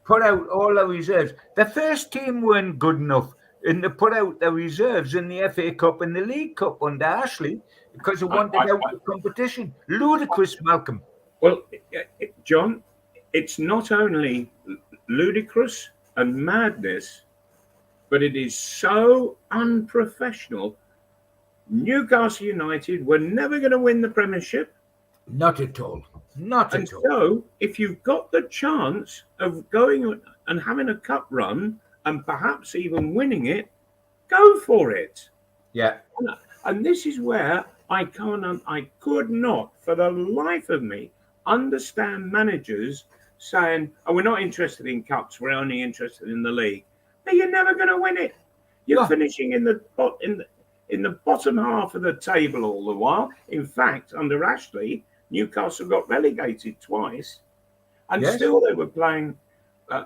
put out all the reserves? The first team weren't good enough, and they put out the reserves in the FA Cup and the League Cup under Ashley because they wanted out the competition. Ludicrous, Malcolm. Well, John, it's not only ludicrous and madness, but it is so unprofessional. Newcastle United were never going to win the Premiership. Not at all. Not at all. So, if you've got the chance of going and having a cup run and perhaps even winning it, go for it. Yeah. And this is where I could not, for the life of me, understand managers saying, "Oh, we're not interested in cups. We're only interested in the league." But you're never going to win it. You're finishing in the bottom half of the table all the while. In fact, under Ashley, Newcastle got relegated twice, and still they were playing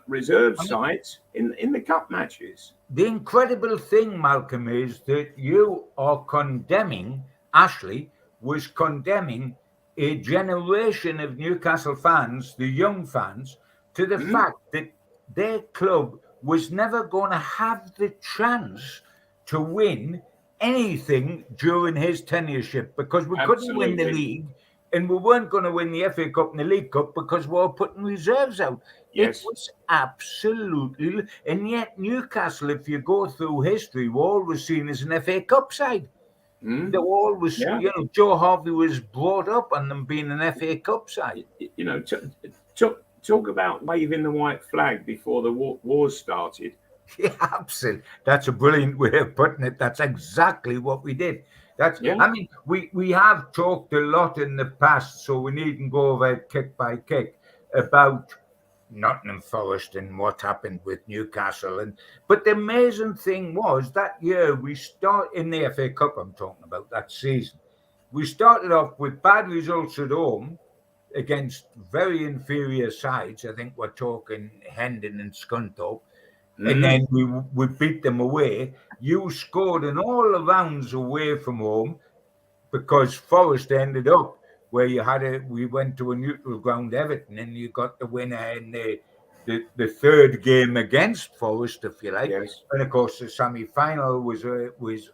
reserve sides in the cup matches. The incredible thing, Malcolm, is that you are condemning, Ashley was condemning a generation of Newcastle fans, the young fans, to the fact that their club was never going to have the chance to win anything during his tenureship because we couldn't win the league and we weren't going to win the FA Cup and the League Cup because we were putting reserves out. Yes. It was absolutely, and yet Newcastle, if you go through history, were always seen as an FA Cup side. They were always, Joe Harvey was brought up on them being an FA Cup side. Talk about waving the white flag before the war started. Yeah, absolutely. That's a brilliant way of putting it. That's exactly what we did. I mean, we have talked a lot in the past, so we needn't go over it kick by kick about Nottingham Forest and what happened with Newcastle. But the amazing thing was that year we start in the FA Cup, I'm talking about that season. We started off with bad results at home against very inferior sides. I think we're talking Hendon and Scunthorpe. And then we beat them away. You scored in all the rounds away from home because Forest ended up where we went to a neutral ground, Everton, and you got the winner in the third game against Forest, if you like. Yes. And of course, the semi-final was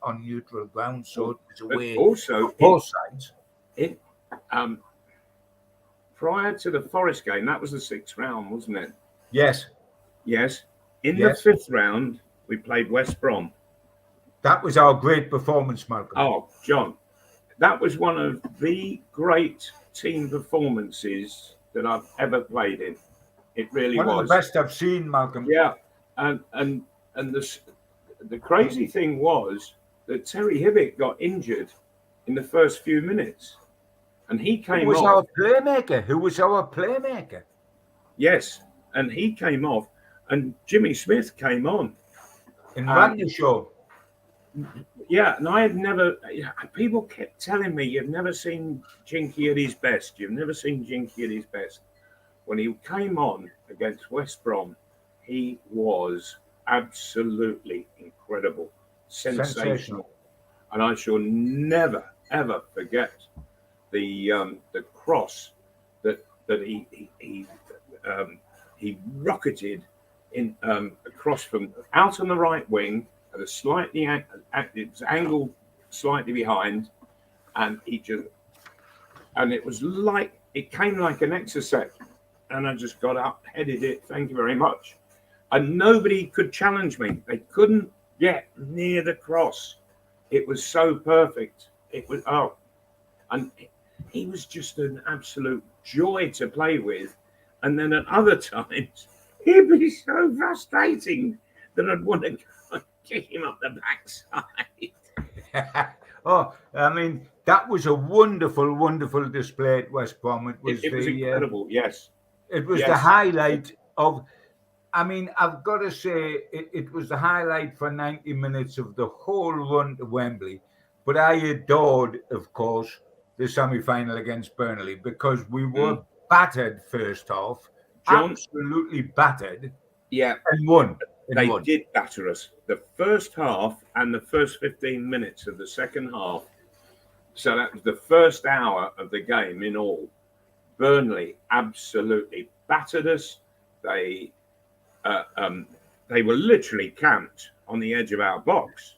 on neutral ground, so it was away. Also, both sides. Prior to the Forest game, that was the 6th round, wasn't it? Yes. Yes. In the 5th round, we played West Brom. That was our great performance, Malcolm. Oh, John, that was one of the great team performances that I've ever played in. It really was. One of the best I've seen, Malcolm. Yeah, and the crazy thing was that Terry Hibbitt got injured in the first few minutes, and he came off. Who was our playmaker? Yes, and he came off. And Jimmy Smith came on and ran the show. Yeah, and I had never. People kept telling me you've never seen Jinky at his best. You've never seen Jinky at his best. When he came on against West Brom, he was absolutely incredible, sensational, and I shall never ever forget the cross that he rocketed in across from out on the right wing at a slightly it was angled slightly behind, and it was like it came like an exocet, and I just got up, headed it. Thank you very much, and nobody could challenge me. They couldn't get near the cross. It was so perfect. It was and he was just an absolute joy to play with, and then at other times. He'd be so frustrating that I'd want to go and kick him up the backside. I mean, that was a wonderful, wonderful display at West Brom. It was incredible, yes. It was the highlight of, I mean, I've got to say, it was the highlight for 90 minutes of the whole run to Wembley. But I adored, of course, the semi-final against Burnley because we were battered first half. John, absolutely battered. Yeah. And won. They did batter us. The first half and the first 15 minutes of the second half. So that was the first hour of the game in all. Burnley absolutely battered us. They were literally camped on the edge of our box.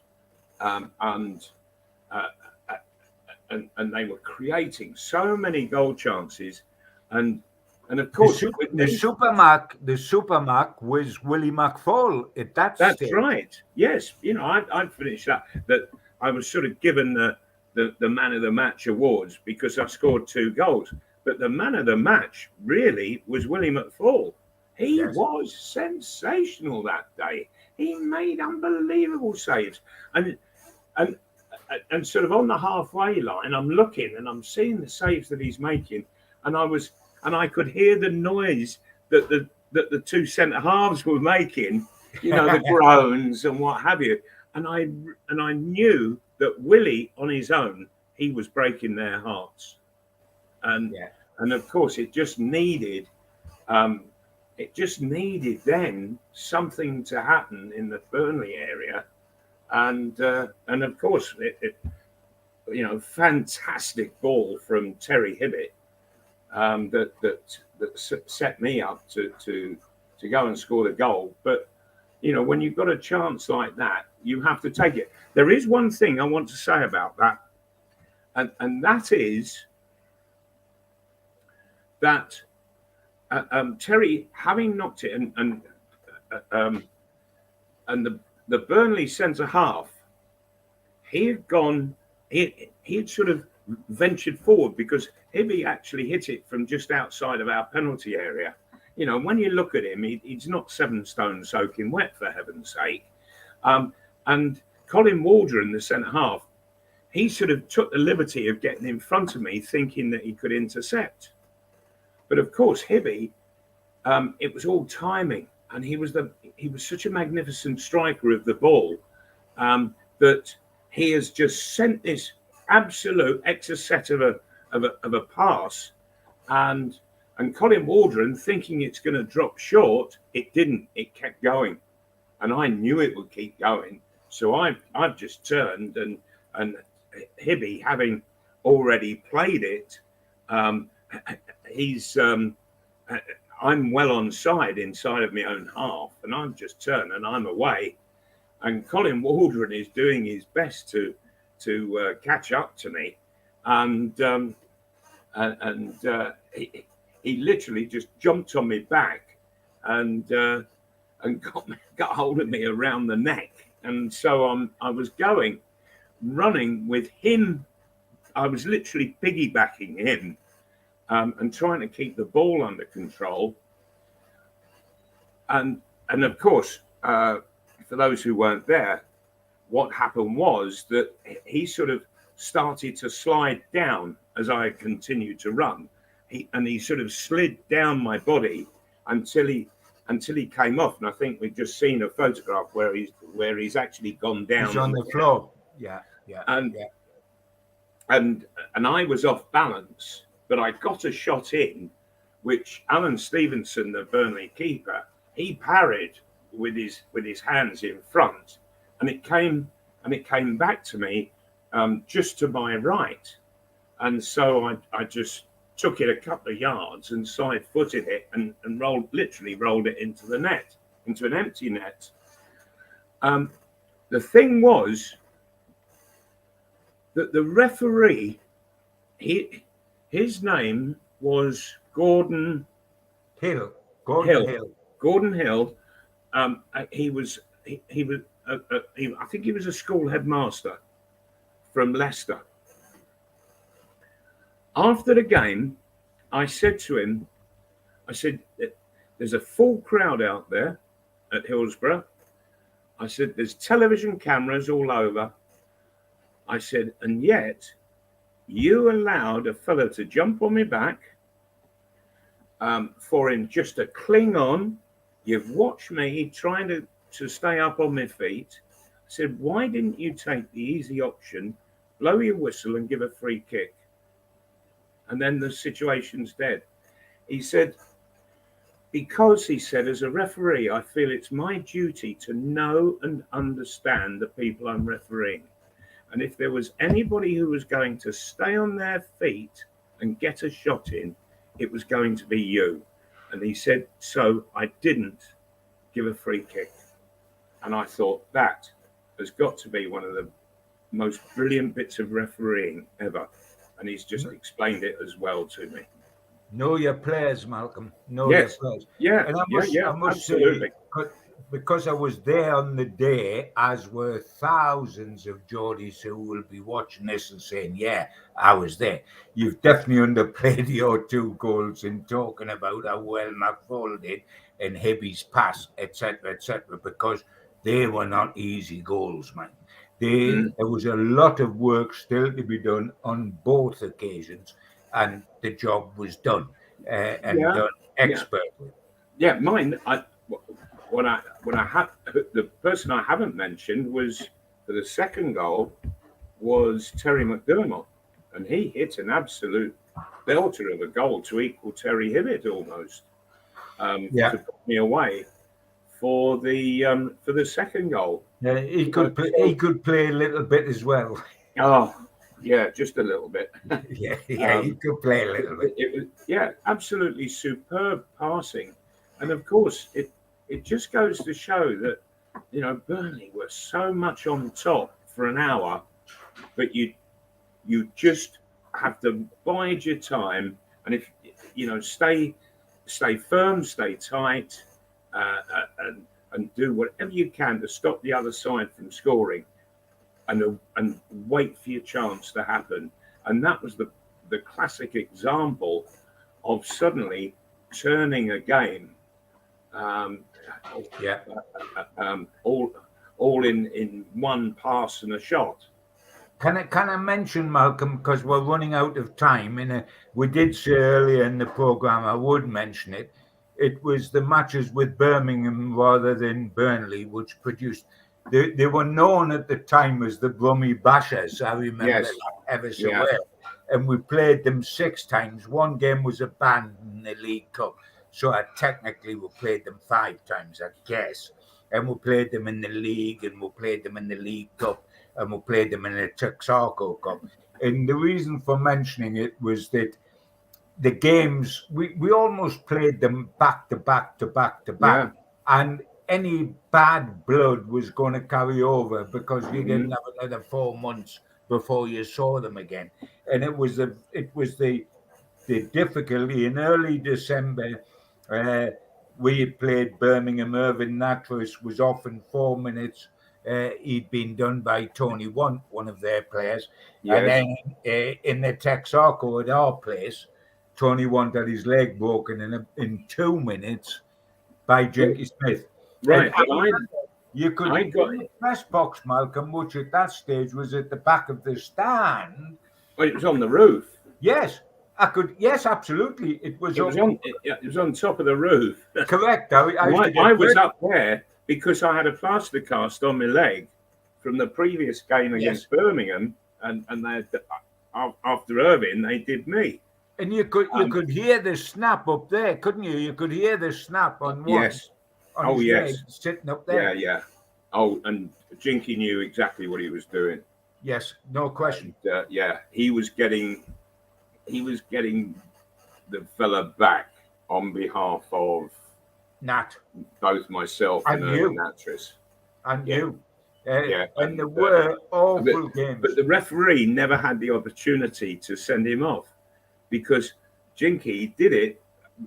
And they were creating so many goal chances. And of course, the Supermac was Willie McFall at that stage. That's right. Yes, I'd finished that. That I was sort of given the man of the match awards because I scored 2 goals. But the man of the match really was Willie McFall. He was sensational that day. He made unbelievable saves, and sort of on the halfway line, I'm looking and I'm seeing the saves that he's making, and I could hear the noise that the 2 centre halves were making, the groans and what have you. And I knew that Willie on his own, he was breaking their hearts. And of course it just needed then something to happen in the Burnley area. And of course fantastic ball from Terry Hibbitt. That set me up to to go and score the goal. But, you know, when you've got a chance like that, you have to take it. There is one thing I want to say about that, and that is that Terry, having knocked it, and the Burnley centre half, he had sort of ventured forward because Hibby actually hit it from just outside of our penalty area. You know, when you look at him, he's not 7 stone soaking wet, for heaven's sake. And Colin Waldron, the centre half, he sort of took the liberty of getting in front of me, thinking that he could intercept. But of course, Hibby, it was all timing, and he was such a magnificent striker of the ball that he has just sent this absolute excess of a pass, and Colin Waldron, thinking it's going to drop short, it didn't. It kept going, and I knew it would keep going. So I've just turned, and Hibby, having already played it, I'm well inside of my own half, and I've just turned and I'm away, and Colin Waldron is doing his best to catch up to me, and he literally just jumped on me back and got hold of me around the neck, and so I was running with him. I was literally piggybacking him. And trying to keep the ball under control. And of course, for those who weren't there, what happened was that he sort of started to slide down as I continued to run. He sort of slid down my body until he came off. And I think we've just seen a photograph where he's actually gone down. He's on the floor. Yeah. And I was off balance. But I got a shot in, which Alan Stevenson, the Burnley keeper, he parried with his hands in front, and it came back to me just to my right, and so I just took it a couple of yards and side-footed it and rolled it into the net, into an empty net. The thing was that the referee, his name was Gordon Hill. Gordon Hill. He was. I think he was a school headmaster from Leicester. After the game, I said to him, "There's a full crowd out there at Hillsborough." I said, "There's television cameras all over." I said, "And yet, you allowed a fellow to jump on my back for him just to cling on. You've watched me trying to stay up on my feet." I said, "Why didn't you take the easy option, blow your whistle and give a free kick? And then the situation's dead." He said, "Because," he said, "as a referee, I feel it's my duty to know and understand the people I'm refereeing. And if there was anybody who was going to stay on their feet and get a shot in, it was going to be you." And he said, "So I didn't give a free kick." And I thought, that has got to be one of the most brilliant bits of refereeing ever. And he's just explained it as well to me. Know your players, Malcolm. Your players. Yeah, and I must absolutely. Say, because I was there on the day, as were thousands of Geordies who will be watching this and saying, "Yeah, I was there." You've definitely underplayed your 2 goals in talking about how well McFall did and Hibby's pass, etc., because they were not easy goals, man. There was a lot of work still to be done on both occasions, and the job was done done expertly. Yeah, mine. The person I haven't mentioned was, for the second goal, was Terry McDermott, and he hit an absolute belter of a goal to equal Terry Hibbett almost, to put me away for the second goal. Yeah, he could play a little bit as well. Oh, yeah, just a little bit. yeah, he could play a little bit. It was, absolutely superb passing. And of course, it just goes to show that, you know, Burnley were so much on top for an hour, but you just have to bide your time, and if you know, stay firm, stay tight, and do whatever you can to stop the other side from scoring, and wait for your chance to happen. And that was the classic example of suddenly turning a game. All in one pass and a shot. Can I mention, Malcolm, because we're running out of time, and we did say earlier in the programme, I would mention it, it was the matches with Birmingham rather than Burnley, which produced, they were known at the time as the Brummie Bashers, I remember that ever so well, and we played them 6 times. One game was a ban in the League Cup, so technically we played them 5 times, I guess, and we played them in the League, and we played them in the League Cup, and we played them in the Newcastle Cup. And the reason for mentioning it was that the games, we almost played them back to back to back to back. Yeah. And any bad blood was going to carry over because you didn't have another 4 months before you saw them again. And it was the difficulty. In early December, we had played Birmingham. Irvin Natras was often 4 minutes. He'd been done by Tony one of their players. Yes. And then in the Texaco at our place, Tony Want had his leg broken in 2 minutes by Jinky Smith. Right. You could go in the press box, Malcolm, which at that stage was at the back of the stand. Well, it was on the roof. Yes. Yes, absolutely. It was on top of the roof. Correct. I was up there because I had a plaster cast on my leg from the previous game against Birmingham, and they, after Irving, they did me. And you could hear the snap up there, couldn't you? You could hear the snap on one. Yes. On his leg, sitting up there. Yeah. Oh, and Jinky knew exactly what he was doing. Yes, no question. And, he was getting the fella back on behalf of Nat, both myself and Natras. And you. And there were awful games. But the referee never had the opportunity to send him off because Jinky did it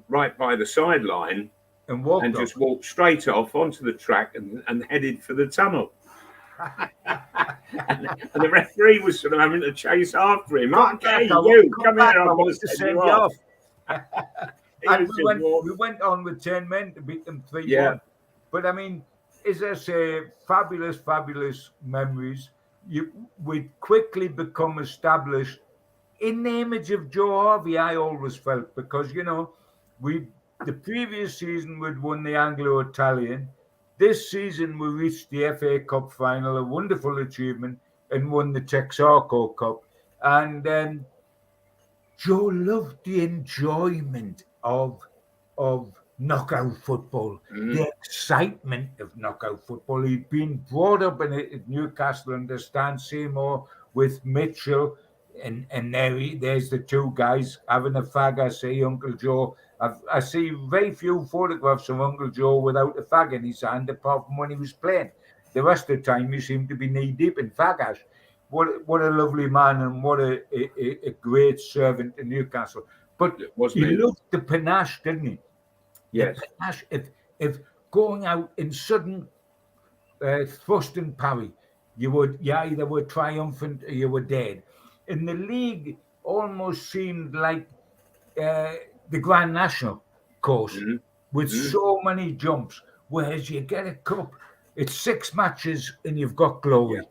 right by the sideline and just walked straight off onto the track and headed for the tunnel. and the referee was sort of having to chase after him. Come here, I want to send you off. And we went on with 10 men to beat them 3-1. Yeah. But I mean, as I say, fabulous memories. We'd quickly become established in the image of Joe Harvey, I always felt, because, you know, the previous season we'd won the Anglo-Italian. This season we reached the FA Cup final, a wonderful achievement, and won the Texaco Cup. And Joe loved the enjoyment of knockout football, the excitement of knockout football. He'd been brought up at Newcastle, understand, Seymour with Mitchell, and there's the 2 guys having a fag. I see Uncle Joe. I see very few photographs of Uncle Joe without a fag in his hand, apart from when he was playing. The rest of the time, he seemed to be knee deep in fag ash. What a lovely man, and what a great servant in Newcastle. But he loved the panache, didn't he? Yes. The panache, if going out in sudden thrust and parry, you either were triumphant or you were dead. In the league, almost seemed like the Grand National course with so many jumps, whereas you get a cup, it's 6 matches and you've got glory.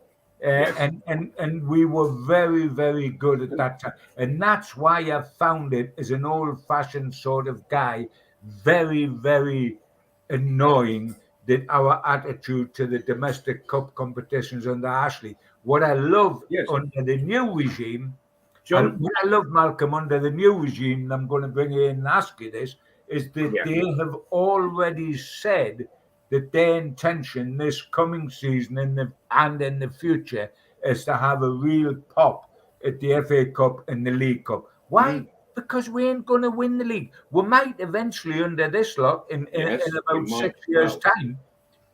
And we were very, very good at that time. And that's why I found it, as an old-fashioned sort of guy, very, very annoying that our attitude to the domestic cup competitions under Ashley. What I love under the new regime, what I love, Malcolm, under the new regime, and I'm going to bring you in and ask you this, is that they have already said that their intention this coming season and in the future is to have a real pop at the FA Cup and the League Cup. Why? because we ain't going to win the league. We might eventually under this lot in about 6 years' time.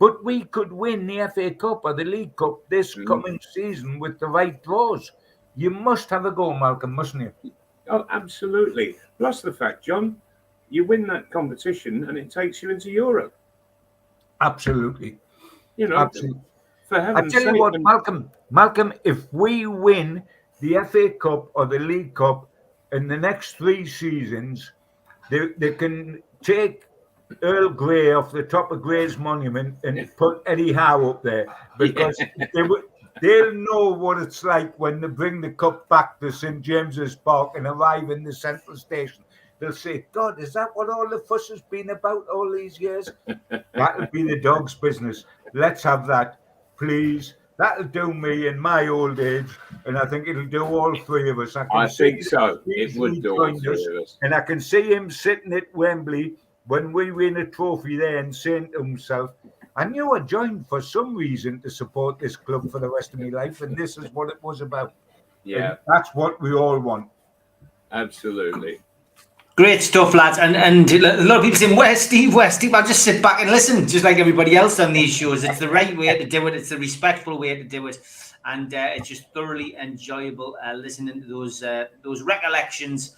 But we could win the FA Cup or the League Cup this coming season with the right draws. You must have a go, Malcolm, mustn't you? Oh, absolutely. Plus the fact, John, you win that competition and it takes you into Europe. Absolutely. You know, absolutely. For heaven's sake. I tell you what, Malcolm, if we win the FA Cup or the League Cup in the next 3 seasons, they can take Earl Grey off the top of Grey's monument and put Eddie Howe up there, because they'll know what it's like when they bring the cup back to St James's Park and arrive in the central station. They'll say, God, is that what all the fuss has been about all these years? That'll be the dog's business. Let's have that, please. That'll do me in my old age, and I think it'll do all 3 of us. I think so. It would do all 3 of us. And I can see him sitting at Wembley when we win a trophy there and saying to himself, I knew I joined for some reason to support this club for the rest of my life, and this is what it was about. Yeah. And that's what we all want. Absolutely. Great stuff, lads. And a lot of people saying, where's Steve? I'll just sit back and listen, just like everybody else on these shows. It's the right way to do it. It's the respectful way to do it. And it's just thoroughly enjoyable listening to those recollections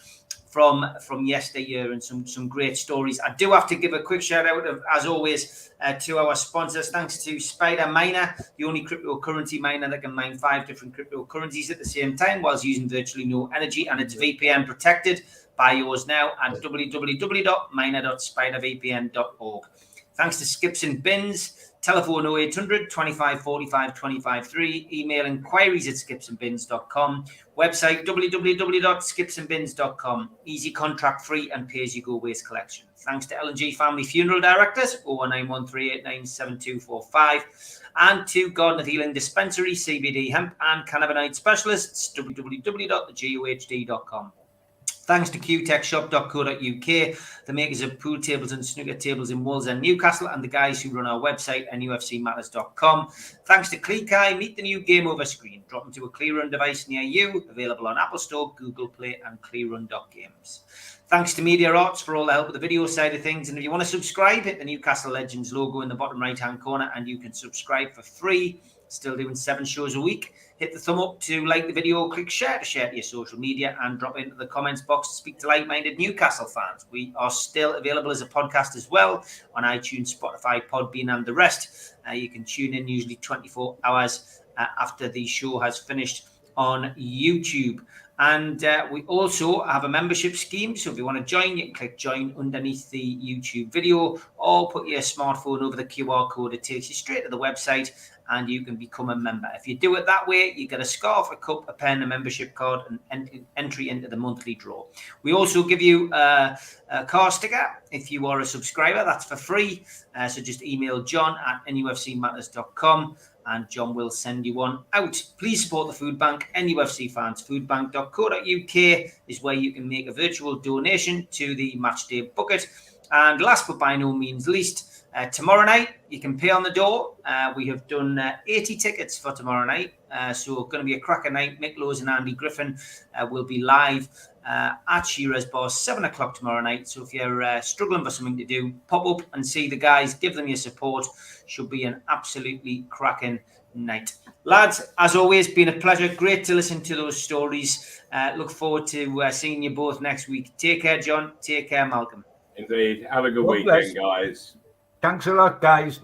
from yesteryear and some great stories. I do have to give a quick shout out, as always, to our sponsors. Thanks to Spider Miner, the only cryptocurrency miner that can mine 5 different cryptocurrencies at the same time whilst using virtually no energy, and it's VPN protected. Buy yours now at www.miner.spidervpn.org. Thanks to Skips and Bins. Telephone 0800 25 45 25 3. Email inquiries at skipsandbins.com. Website www.skipsandbins.com. Easy, contract free and pay-as-you-go waste collection. Thanks to L&G Family Funeral Directors 01913897245, and to Garden of Healing Dispensary, CBD hemp and cannabinoid specialists www.thegohd.com. Thanks to qtechshop.co.uk, the makers of pool tables and snooker tables in Wolves and Newcastle, and the guys who run our website, NUFCmatters.com. Thanks to Cleekai, meet the new game over screen. Drop into a Clearrun device near you, available on Apple Store, Google Play, and clearrun.games. Thanks to Media Arts for all the help with the video side of things. And if you want to subscribe, hit the Newcastle Legends logo in the bottom right-hand corner, and you can subscribe for free. Still doing 7 shows a week. Hit the thumb up to like the video, click share to share to your social media, and drop into the comments box to speak to like-minded Newcastle fans. We are still available as a podcast as well on iTunes, Spotify, Podbean, and the rest. You can tune in usually 24 hours after the show has finished on YouTube. And we also have a membership scheme. So if you want to join, you can click join underneath the YouTube video, or put your smartphone over the QR code. It takes you straight to the website and you can become a member. If you do it that way, you get a scarf, a cup, a pen, a membership card, and entry into the monthly draw. We also give you a car sticker if you are a subscriber. That's for free. So just email John at nufcmatters.com. and John will send you one out. Please support the food bank. NUFC fans, foodbank.co.uk is where you can make a virtual donation to the Matchday Bucket. And last but by no means least, tomorrow night, you can pay on the door. We have done 80 tickets for tomorrow night. So going to be a cracker night. Mick Lowes and Andy Griffin will be live at Shearer's Bar, 7 o'clock tomorrow night. So if you're struggling for something to do, pop up and see the guys, give them your support. Should be an absolutely cracking night. Lads, as always, been a pleasure. Great to listen to those stories. Look forward to seeing you both next week. Take care, John. Take care, Malcolm. Indeed. Have a good weekend, guys. Thanks a lot, guys.